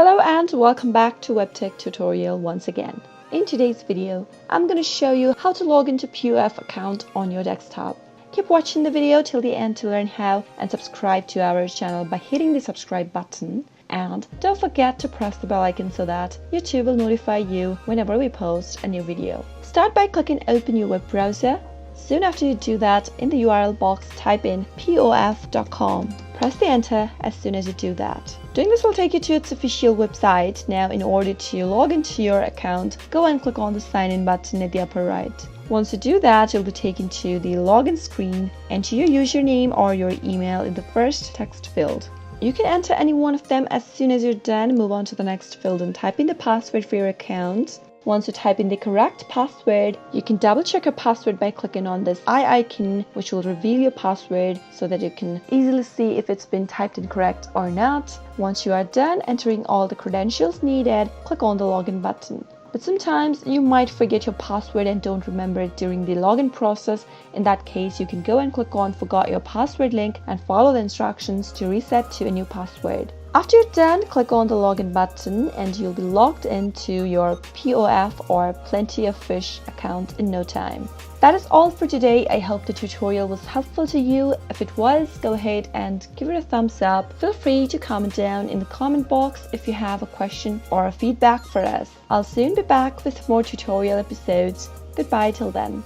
Hello and welcome back to Webtech Tutorial once again. In today's video, I'm going to show you how to log into POF account on your desktop. Keep watching the video till the end to learn how, and subscribe to our channel by hitting the subscribe button. And don't forget to press the bell icon so that YouTube will notify you whenever we post a new video. Start by clicking open your web browser. Soon after you do that, in the URL box type in POF.com. Press the enter as soon as you do that. Doing this will take you to its official website. Now, in order to log into your account, go and click on the sign in button at the upper right. Once you do that, you'll be taken to the login screen. Enter your username or your email in the first text field. You can enter any one of them. As soon as you're done, move on to the next field and type in the password for your account. Once you type in the correct password, you can double check your password by clicking on this eye icon, which will reveal your password so that you can easily see if it's been typed in correct or not. Once you are done entering all the credentials needed, click on the login button. But sometimes you might forget your password and don't remember it during the login process. In that case, you can go and click on Forgot Your Password link and follow the instructions to reset to a new password. After you're done, click on the login button and you'll be logged into your POF or PlentyofFish account in no time. That is all for today. I hope the tutorial was helpful to you. If it was, go ahead and give it a thumbs up. Feel free to comment down in the comment box if you have a question or a feedback for us. I'll soon be back with more tutorial episodes. Goodbye till then.